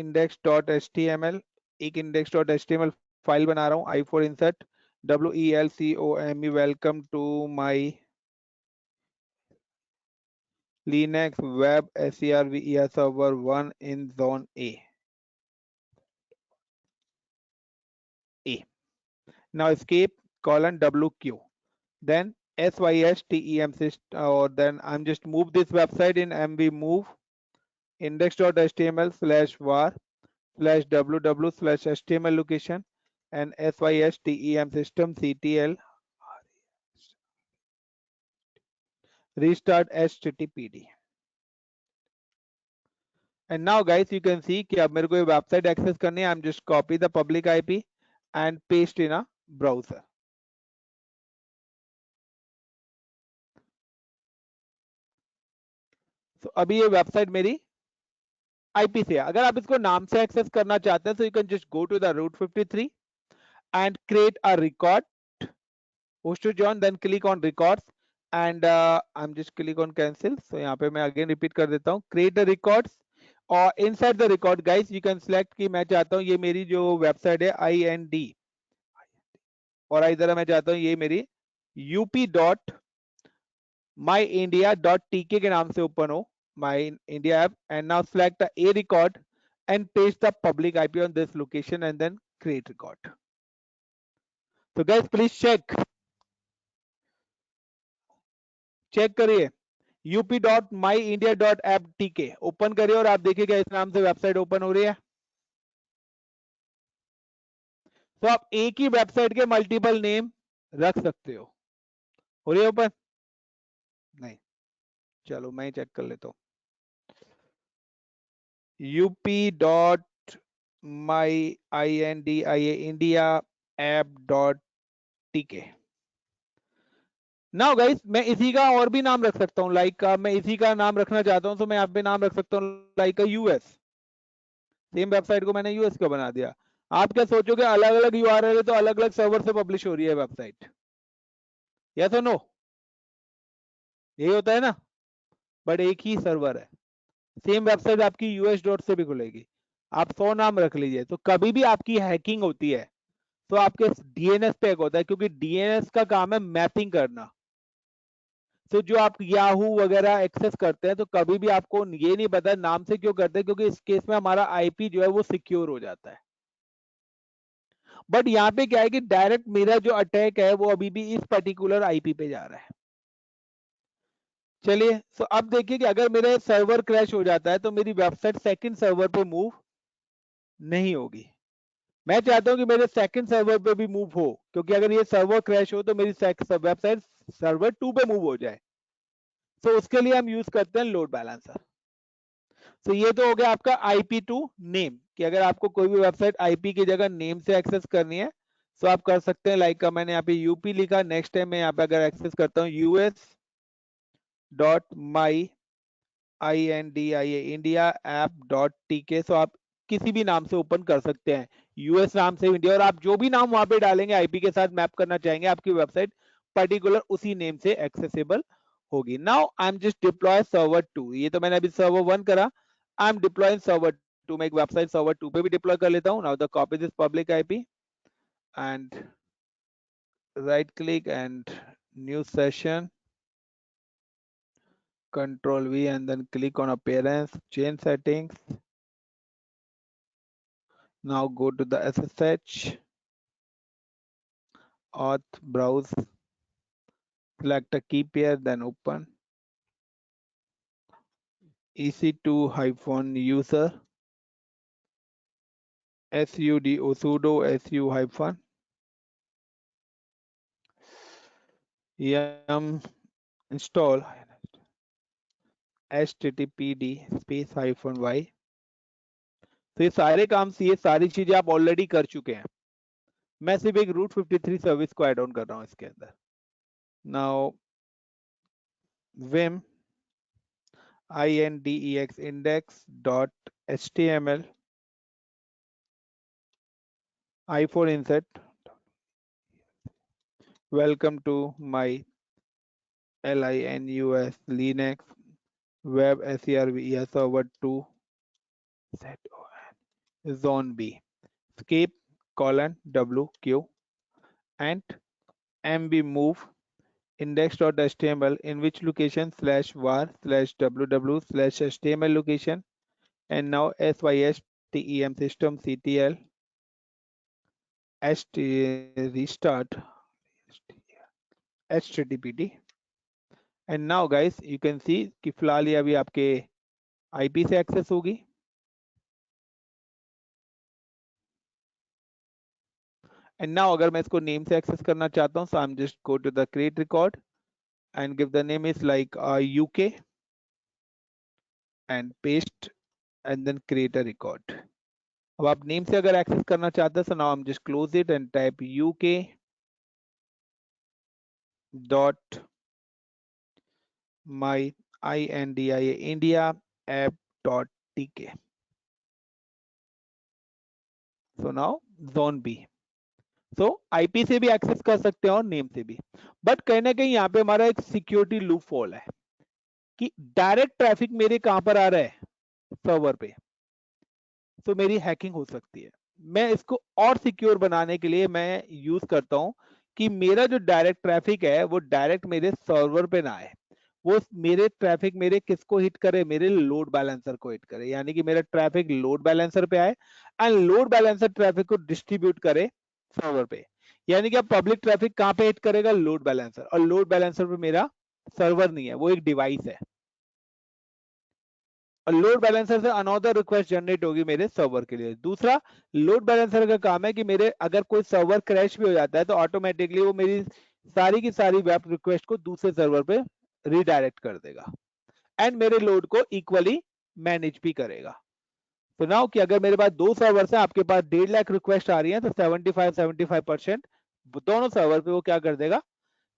index.html, एक index.html file बना रहा हूँ, i4 insert WELCOME, welcome to my Linux web server server 1 in zone A. Now escape colon WQ, then SYSTEM system, or then I'm just move this website in MV move index.html/var slash www slash html location and SYSTEM system CTL restart HTTPD. And now guys you can see कि अब मेरे को ये website access करनी है. I'm just copy the public IP and paste in a browser. So अभी ये website मेरी IP से है. अगर आप इसको नाम से एक्सेस करना चाहते हैं, so you can just go to the route 53 and create a record, host to join, then click on records and I'm just click on cancel. So यहाँ पे मैं again repeat कर देता हूँ, create the records और inside the record guys you can select कि मैं चाहता हूँ ये मेरी जो वेबसाइट है IND और इधर मैं चाहता हूँ ये मेरी up.myindia.tk के नाम से ओपन हो, my India app, and now select a record and paste the public IP on this location and then create record. So guys please check करिए up.myindia.app.tk ओपन करिए और आप देखिएगा इस नाम से वेबसाइट ओपन हो रही है. तो आप एक ही वेबसाइट के मल्टीपल नेम रख सकते हो रही है ओपन? नहीं, चलो मैं चेक कर लेता हूँ. up.myindia.app.tk. नाउ गाइस मैं इसी का और भी नाम रख सकता हूँ, लाइक मैं इसी का नाम रखना चाहता हूँ तो मैं यहाँ पे नाम रख सकता हूँ लाइक यूएस. सेम वेबसाइट को मैंने यूएस का बना दिया. आप क्या सोचोगे अलग अलग यूआरएल है तो अलग अलग सर्वर से पब्लिश हो रही है वेबसाइट? यस और नो? यही होता है ना, बट एक ही सर्वर है. सेम वेबसाइट आपकी यूएस डॉट से भी खुलेगी. आप 100 नाम रख लीजिए, तो कभी भी आपकी हैकिंग होती है तो आपके डीएनएस पे होता है, क्योंकि डीएनएस का काम है मैपिंग करना. तो जो आप याहू वगैरह एक्सेस करते हैं तो कभी भी आपको ये नहीं पता नाम से क्यों करते हैं, क्योंकि इस केस में हमारा आईपी जो है वो सिक्योर हो जाता है. बट यहाँ पे क्या है कि डायरेक्ट मेरा जो अटैक है वो अभी भी इस पर्टिकुलर आईपी पे जा रहा है. चलिए, सो अब देखिए कि अगर मेरा सर्वर क्रैश हो जाता है तो मेरी वेबसाइट सेकंड सर्वर पे मूव नहीं होगी. मैं चाहता हूं कि मेरे सेकंड सर्वर पे भी मूव हो, क्योंकि अगर ये सर्वर क्रैश हो तो मेरी वेबसाइट सर्वर 2 पे मूव हो जाए. तो उसके लिए हम यूज करते हैं लोड बैलेंसर. तो ये तो हो गया आपका IP2 नेम, कि अगर आपको कोई भी वेबसाइट आईपी की जगह नेम से एक्सेस करनी है तो आप कर सकते हैं. लाइक मैंने यहाँ पे यूपी लिखा, नेक्स्ट टाइम मैं यहाँ पे अगर एक्सेस करता हूँ us.myindia.app.tk, so आप किसी भी नाम से ओपन कर सकते हैं, यूएस नाम से इंडिया, और आप जो भी नाम वहां पे डालेंगे आईपी के साथ मैप करना चाहेंगे आपकी वेबसाइट पर्टिकुलर उसी नेम से एक्सेसिबल होगी. Now I am just deploy server 2. ये तो मैंने अभी सर्वर 1 करा, आई एम डिप्लॉइंग सर्वर 2. मैं एक वेबसाइट सर्वर 2 पे भी डिप्लॉय कर लेता हूँ. Now the copy this public IP and right click and new session, control V and then click on appearance, change settings. Now go to the SSH, auth, browse, select a key pair, then open EC2-user sudo su hyphen yum install httpd space hyphen y. तो ये सारे काम से ये सारी चीजें आप already कर चुके हैं. मैं सिर्फ एक रूट 53 सर्विस को ऐड ऑन कर रहा हूं इसके अंदर. Now vim index index.html i4 insert welcome to my linux linux web server server 2 zone b escape colon wq and mb move index.html in which location slash var slash www slash html location and now system system ctl restart httpd and now guys you can see कि फिलहाल ये अभी आपके IP से access होगी and now अगर मैं इसको नेम से एक्सेस करना चाहता हूं so I'm just go to the create record and give the name is like UK and paste and then create a record. अब आप नेम से अगर एक्सेस करना चाहते हैं so now I'm just close it and type UK dot my india india app dot tk. So now zone B. So IP से भी access कर सकते हैं और नेम से भी बट कहीं ना कहीं यहाँ पे हमारा एक सिक्योरिटी लूप होल है कि डायरेक्ट ट्रैफिक मेरे कहां पर आ रहा है सर्वर पे तो मेरी हैकिंग हो सकती है मैं इसको और सिक्योर बनाने के लिए मैं यूज करता हूं कि मेरा जो डायरेक्ट ट्रैफिक है वो डायरेक्ट मेरे सर्वर पे ना आए वो मेरे ट्रैफिक मेरे किसको हिट करे मेरे लोड बैलेंसर को हिट करे यानी कि मेरा ट्रैफिक लोड बैलेंसर पे आए एंड लोड बैलेंसर ट्रैफिक को डिस्ट्रीब्यूट करे सर्वर पे यानी कि अब पब्लिक ट्रैफिक कहां पे हिट करेगा लोड बैलेंसर और लोड बैलेंसर पे मेरा सर्वर नहीं है वो एक डिवाइस है और लोड बैलेंसर से अनदर रिक्वेस्ट जनरेट होगी मेरे सर्वर के लिए दूसरा लोड बैलेंसर का काम है कि मेरे अगर कोई सर्वर क्रैश भी हो जाता है तो ऑटोमेटिकली वो मेरी सारी की सारी वेब रिक्वेस्ट को दूसरे सर्वर पे रिडायरेक्ट कर देगा एंड मेरे लोड को इक्वली मैनेज भी करेगा तो नाउ कि अगर मेरे पास दो सर्वर है आपके पास 1.5 लाख रिक्वेस्ट आ रही है तो 75% दोनों सर्वर पे वो क्या कर देगा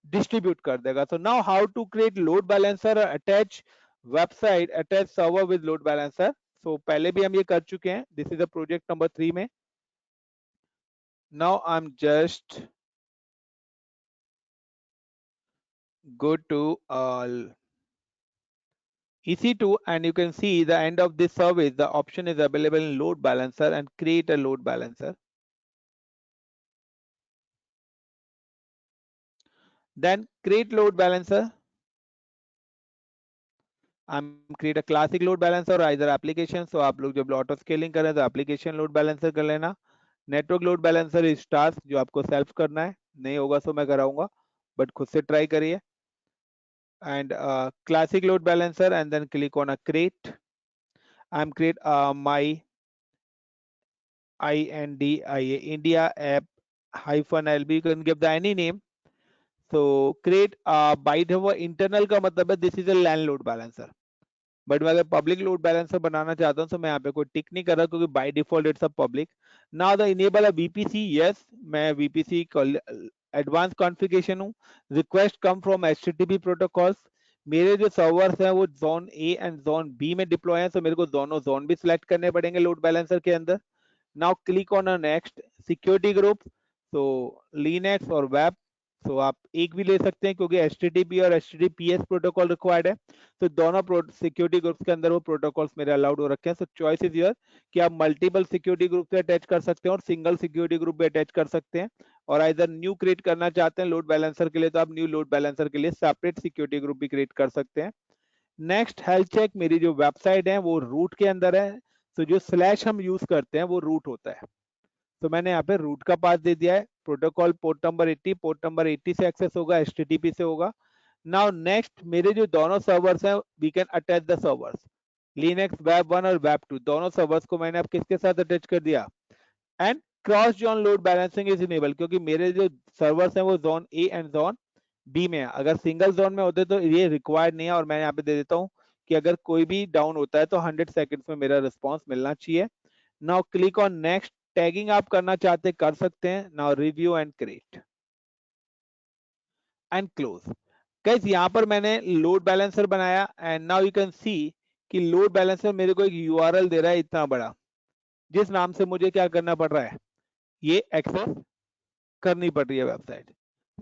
डिस्ट्रीब्यूट कर देगा so now how to create load balancer or attach website attach server with load balancer so पहले भी हम ये कर चुके हैं this is the project number 3 में now I'm just go to EC2 and you can see the end of this service the option is available in load balancer and create a load balancer then create load balancer I'm create a classic load balancer or either application so आप लोग जब auto scaling करें तो application load balancer कर लेना network load balancer is task जो आपको self करना है नहीं होगा तो मैं कराऊंगा बट खुद से ट्राई करिए and classic load balancer and then click on a create I am create my INDIA India app hyphen LB you can give the any name so create by default internal का मतलब है this is a LAN load balancer but मैं अगर public load balancer बनाना चाहता हूं तो मैं यहाँ पे कोई टिक नहीं कर रहा क्योंकि by default it's a public now the enable a VPC yes मैं वीपीसी एडवांस कॉन्फ़िगरेशन हूं request come from HTTP protocols मेरे जो सर्वर्स हैं वो zone A and zone B में डिप्लॉय हैं तो मेरे को दोनों जोन भी सिलेक्ट करने पड़ेंगे लोड बैलेंसर के अंदर now click on a next security group तो लिनक्स और वेब तो आप एक भी ले सकते हैं क्योंकि HTTP और HTTPS प्रोटोकॉल रिक्वायर्ड है तो दोनों सिक्योरिटी ग्रुप्स के अंदर वो प्रोटोकॉल्स मेरे अलाउड हो रखे हैं सो चॉइस इज योर कि आप मल्टीपल सिक्योरिटी ग्रुप से अटैच कर सकते हैं और सिंगल सिक्योरिटी ग्रुप भी अटैच कर सकते हैं और इधर न्यू क्रिएट करना चाहते हैं लोड बैलेंसर के लिए तो आप न्यू लोड बैलेंसर के लिए सेपरेट सिक्योरिटी ग्रुप भी क्रिएट कर सकते हैं नेक्स्ट हेल्थ चेक मेरी जो वेबसाइट है वो रूट के अंदर है तो जो स्लैश हम यूज करते हैं वो रूट होता है तो मैंने यहाँ पे रूट का पाथ दे दिया है प्रोटोकॉल पोर्ट नंबर 80 से एक्सेस होगा HTTP से होगा नाउ नेक्स्ट मेरे जो दोनों सर्वर्स हैं we can attach the servers Linux web 1 और वेब 2 दोनों सर्वर्स को मैंने अब किसके साथ अटैच कर दिया and cross zone load balancing is enable क्योंकि मेरे जो सर्वर्स हैं वो zone A and zone B में है अगर सिंगल जोन में होते तो ये रिक्वायर्ड नहीं है और मैं यहाँ पे दे देता हूँ कि अगर कोई भी डाउन होता है तो 100 सेकंड्स में मेरा रिस्पॉन्स मिलना चाहिए now click on next tagging आप करना चाहते कर सकते हैं now review and create and close guys यहाँ पर मैंने लोड बैलेंसर बनाया and now you can see कि लोड बैलेंसर मेरे को एक यूआरएल दे रहा है इतना बड़ा जिस नाम से मुझे क्या करना पड़ रहा है ये एक्सेस करनी पड़ रही है वेबसाइट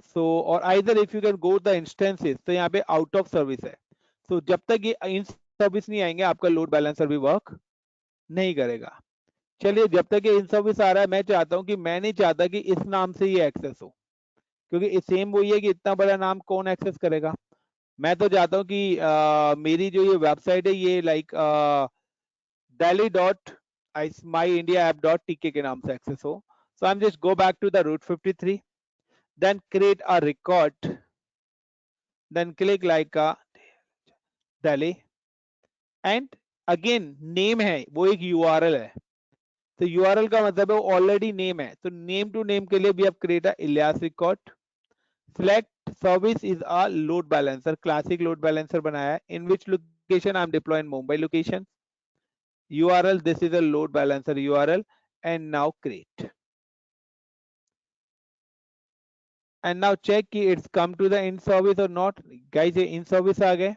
सो और either if you can go the instances, तो यहाँ पे आउट ऑफ सर्विस है। सो जब तक ये इन सर्विस नहीं आएंगे आपका लोड बैलेंसर भी वर्क नहीं करेगा। चलिए, जब तक ये इन सर्विस आ रहा है, मैं चाहता हूँ कि मैं नहीं चाहता कि इस नाम से ये एक्सेस हो, क्योंकि सेम वही है कि इतना बड़ा नाम कौन एक्सेस करेगा। मैं तो चाहता हूँ कि मेरी जो ये वेबसाइट है ये like delhi dot my india app dot tk के नाम से एक्सेस हो। so I'm just go back to the route 53, then create a record, then click like a delhi, and again name है वो एक url है। तो url का मतलब है वो ऑलरेडी नेम है, तो नेम टू नेम के लिए भी आप create a Ilyas record. select service is a load balancer, classic load balancer बनाया है। in which location I'm deploying Mumbai location, url this is a load balancer url, and now create, and now check कि it's come to the in service or not। guys ये in service आ गए।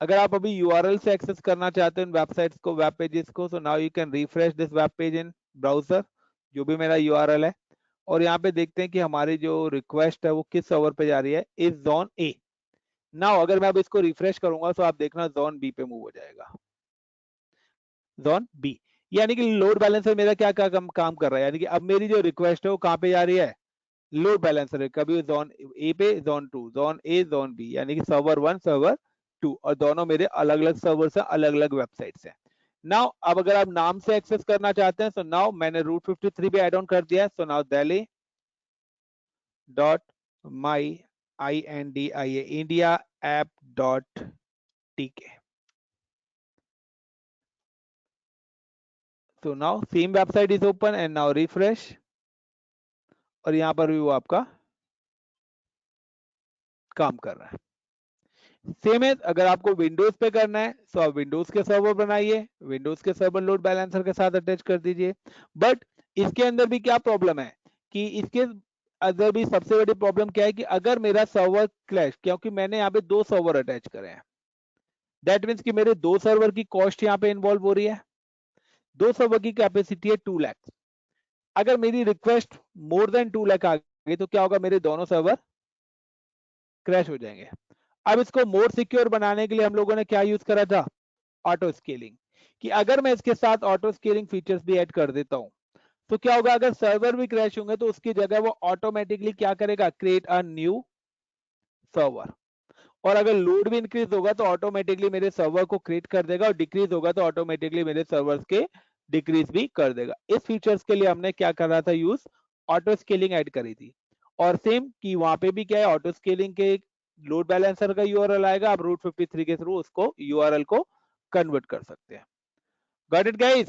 अगर आप अभी url से access करना चाहते हो इन वेबसाइट्स को, वेब पेजेस को, so now you can refresh this web page in browser, जो भी मेरा url है, और यहाँ पे देखते हैं कि हमारी जो रिक्वेस्ट है वो किस सर्वर पे जा रही है, इस जोन ए। नाउ अगर मैं अब इसको रिफ्रेश करूंगा तो आप देखना जोन बी पे मूव हो जाएगा, जोन बी। यानी कि लोड बैलेंसर मेरा क्या क्या काम कर रहा है, यानी कि अब मेरी जो रिक्वेस्ट है वो कहाँ पे जा रही है, लोड बैलेंसर है, कभी जोन ए पे, zone two, zone A, zone B, यानी कि सर्वर वन, सर्वर टू, और दोनों मेरे अलग अलग सर्वर से अलग अलग वेबसाइट से। नाउ अब अगर आप नाम से एक्सेस करना चाहते हैं, तो नाउ मैंने रूट 53 भी एड ऑन कर दिया है। सो नाउ दिल्ली डॉट माई INDIA इंडिया ऐप डॉट टीके। so now same website is open and now refresh, और यहाँ पर भी वो आपका काम कर रहा है। सेम है, अगर आपको विंडोज पे करना है तो आप विंडोज के सर्वर बनाइए, विंडोज के सर्वर लोड बैलेंसर के साथ अटैच कर दीजिए। बट इसके अंदर भी क्या प्रॉब्लम है कि इसके अंदर भी सबसे बड़ी प्रॉब्लम क्या है कि अगर मेरा सर्वर क्लैश, क्योंकि मैंने यहाँ पे दो सर्वर अटैच करे हैं, दैट मीन्स कि मेरे दो सर्वर की कॉस्ट यहाँ पे इन्वॉल्व हो रही है। दो सर्वर की कैपेसिटी है 2 लाख। अगर मेरी रिक्वेस्ट मोर देन 2 लाख आ गई तो क्या होगा, मेरे दोनों सर्वर क्रैश हो जाएंगे। अब इसको मोर सिक्योर बनाने के लिए हम लोगों ने क्या यूज करा था, ऑटो स्केलिंग। कि अगर मैं इसके साथ ऑटो स्केलिंग फीचर्स भी ऐड कर देता हूं तो क्या होगा, अगर सर्वर भी क्रैश होंगे तो उसकी जगह वो ऑटोमेटिकली क्या करेगा, क्रिएट अ न्यू सर्वर। और अगर लोड भी इंक्रीज होगा तो ऑटोमेटिकली मेरे सर्वर को क्रिएट कर देगा, और डिक्रीज होगा तो ऑटोमेटिकली मेरे सर्वर्स के डिक्रीज भी कर देगा। इस फीचर्स के लिए हमने क्या कर रहा था यूज, ऑटो स्केलिंग ऐड करी थी। और सेम कि वहां पे भी क्या है, ऑटो स्केलिंग के लोड बैलेंसर का यूआरएल आएगा, आप रूट 53 के थ्रू उसको यूआरएल को कन्वर्ट कर सकते हैं। Got it guys?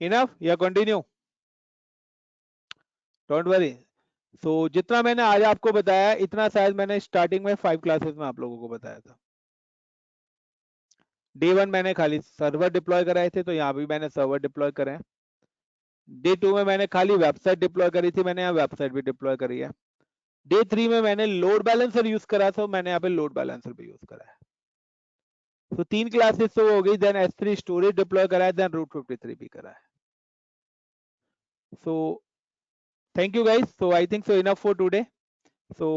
इनफ या कंटिन्यू? Don't worry. सो जितना मैंने आज आपको बताया इतना शायद मैंने स्टार्टिंग में 5 क्लासेस में आप लोगों को बताया था। डे 1 मैंने खाली सर्वर डिप्लॉय कराए थे, तो यहाँ भी मैंने सर्वर डिप्लॉय करे हैं। डे 2 में मैंने खाली वेबसाइट डिप्लॉय करी थी, मैंने यहाँ वेबसाइट भी डिप्लॉय करी है। डे 3 में मैंने लोड बैलेंसर यूज करा था, मैंने यहाँ पे लोड बैलेंसर भी यूज करा है। तो 3 क्लासेस तो हो गई, देन S3 स्टोरेज डिप्लॉय करा है, देन रूट 53 भी करा है। So thank you guys, so I think so enough for today. So